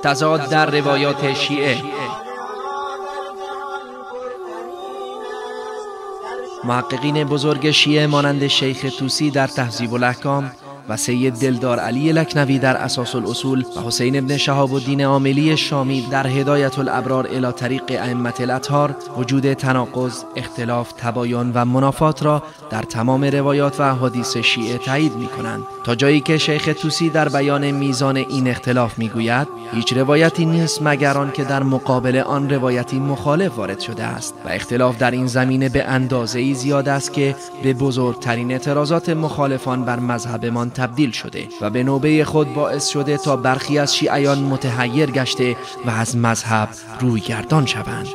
تضاد در روایات شیعه. محققین بزرگ شیعه مانند شیخ طوسی در تهذیب الاحکام و سید دلدار علی لکنوی در اساس الاصول و حسین ابن شهاب الدین عاملی شامی در هدایت الابرار الی طریق ائمه الاطهار وجود تناقض، اختلاف، تباین و منافات را در تمام روایات و احادیث شیعه تایید می‌کنند، تا جایی که شیخ طوسی در بیان میزان این اختلاف می‌گوید هیچ روایتی نیست مگر آن که در مقابل آن روایتی مخالف وارد شده است و اختلاف در این زمینه به اندازه‌ای زیاد است که به بزرگترین اعتراضات مخالفان بر مذهبمان تبدیل شده و به نوبه خود باعث شده تا برخی از شیعیان متحیر گشته و از مذهب روی گردان شوند.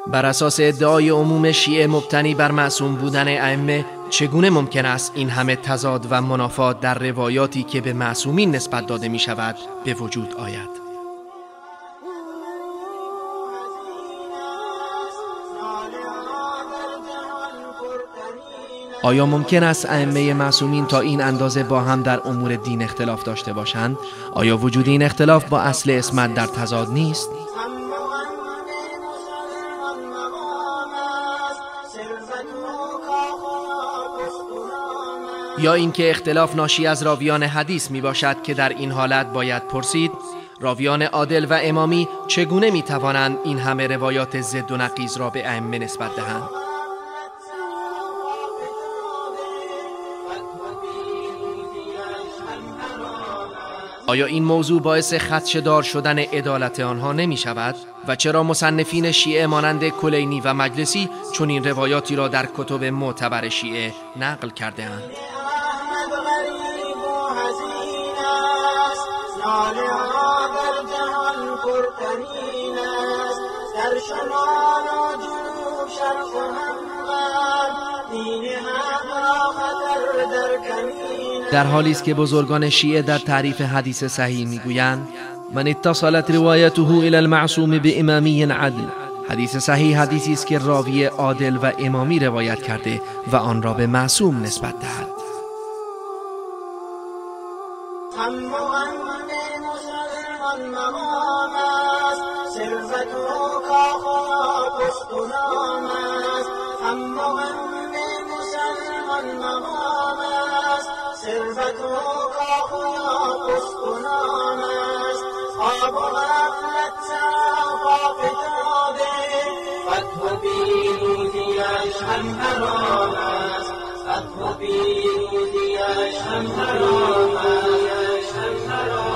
بر اساس ادعای عموم شیعه مبتنی بر معصوم بودن ائمه، چگونه ممکن است این همه تضاد و منافات در روایاتی که به معصومین نسبت داده می شود به وجود آید؟ آیا ممکن است ائمه معصومین تا این اندازه با هم در امور دین اختلاف داشته باشند؟ آیا وجود این اختلاف با اصل عصمت در تضاد نیست؟ یا اینکه اختلاف ناشی از راویان حدیث می باشد که در این حالت باید پرسید راویان عادل و امامی چگونه می توانند این همه روایات ضد و نقیض را به ائمه نسبت دهند؟ آیا این موضوع باعث خدشه‌دار شدن عدالت آنها نمی شود؟ و چرا مصنفین شیعه مانند کلینی و مجلسی چون این روایاتی را در کتب معتبر شیعه نقل کرده اند؟ در حالی است که بزرگان شیعه در تعریف حدیث صحیح میگویند من اتصلت روایته الی المعصوم بامامی عدل. حدیث صحیح حدیثی است که راوی عادل و امامی روایت کرده و آن را به معصوم نسبت دهد. حرام